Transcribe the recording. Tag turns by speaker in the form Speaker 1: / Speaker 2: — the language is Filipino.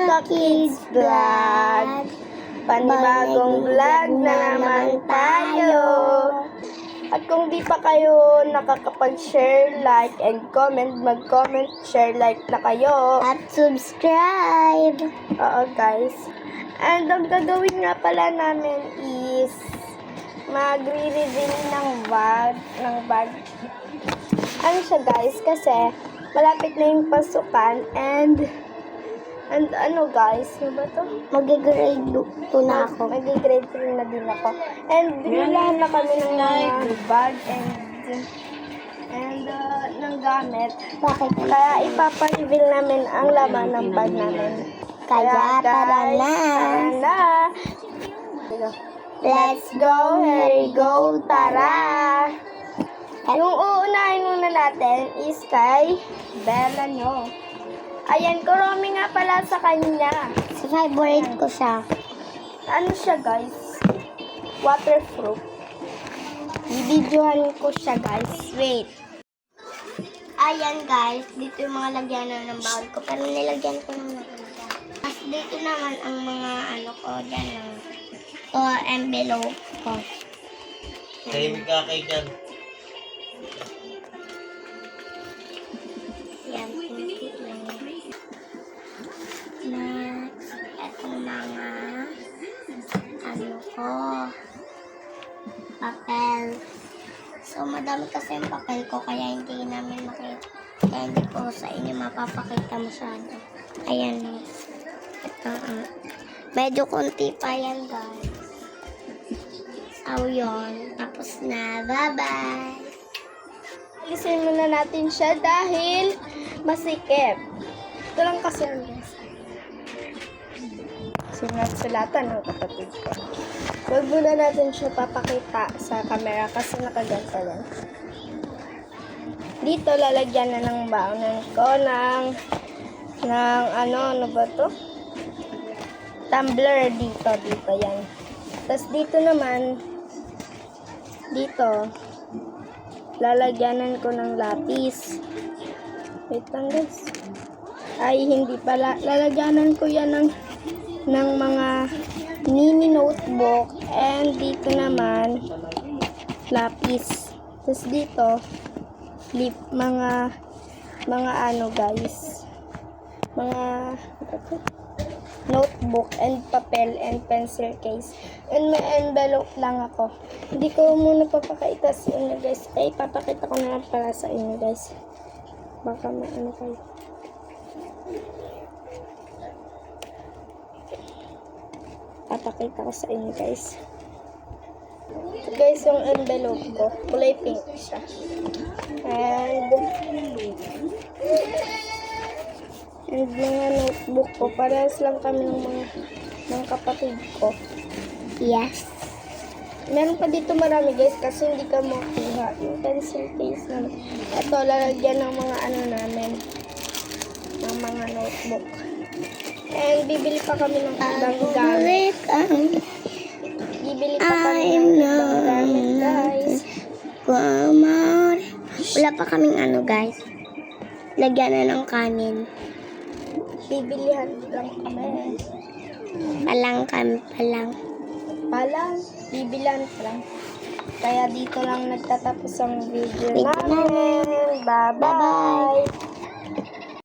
Speaker 1: Chika Kids Vlog. Panibagong vlog na naman tayo. At kung di pa kayo nakakapag-share, like, and comment, mag-comment, share, like na kayo.
Speaker 2: At subscribe.
Speaker 1: Oo guys. And ang gagawin nga pala namin is magre-reveal ng bag. Ano siya guys, kasi malapit na yung pasukan and ano guys, ano ba to?
Speaker 2: Mag-grade 2 na ako.
Speaker 1: Mag-grade 3 na din ako. And binilahan na kami ng mga bag and ng gamit.
Speaker 2: Bakit?
Speaker 1: Kaya ipapa-reveal namin ang laman ng bag namin.
Speaker 2: Kaya tara na.
Speaker 1: Let's go, here we go, tara! Yung uunahin muna natin is kay Bella nyo. Ayan, kurumi nga pala sa kanya.
Speaker 2: Sa favorite ko siya.
Speaker 1: Ano siya guys? Waterproof. Bibidyohan ko siya guys. Wait. Ayan guys, dito yung mga lagyanan ng bawal ko. Pero nilagyan ko ng nakalagyan. Tapos dito naman ang mga ano ko dyan. Ito, envelope ko.
Speaker 3: Tahimik ka kayo dyan.
Speaker 1: Yan. Next, etong mga ano ko, papel. So, madami kasi yung papel ko, kaya hindi namin makita. Kaya hindi ko sa inyo mapapakita masyado. Ayan. Ito, medyo konti pa yan, guys. So, yun. Tapos na. Bye-bye! Alisin muna natin siya dahil masikip. Ito lang kasi ang guys. Sulat-sulatan ng kapatid ko. Huwag muna natin siya papakita sa camera kasi nakaganto lang. Dito lalagyan na ng baonan ko ng ano ba to? Tumbler dito yan. Tapos dito naman, dito, lalagyanan ko ng lapis. Wait lang guys. Ay, hindi pala. Lalagyanan ko yan ng mga mini notebook. And dito naman, lapis. Tapos dito, mga ano guys. Mga notebook and papel and pencil case. And may envelope lang ako. Hindi ko muna papakita sa inyo guys. Ay, papakita ko na lang pala sa inyo guys. Baka may ano kayo. Papakita ko sa inyo guys. Ito guys yung envelope ko. Kulay pink siya. And mga notebook ko. Parehas lang kami ng kapatid ko.
Speaker 2: Yes.
Speaker 1: Meron pa dito marami guys kasi hindi ka makuha. Yung pencil case naman. Ito, lalagyan ng mga ano namin. Ng mga notebook. And bibili pa kami ng ibang gamit. Bibili pa kami ng ibang gamit guys.
Speaker 2: Wala pa kaming ano guys. Lagyan na ng kanin.
Speaker 1: Bibilihan lang kami. Palang, bibilan lang. Kaya dito lang nagtatapos ang video namin. Bye-bye!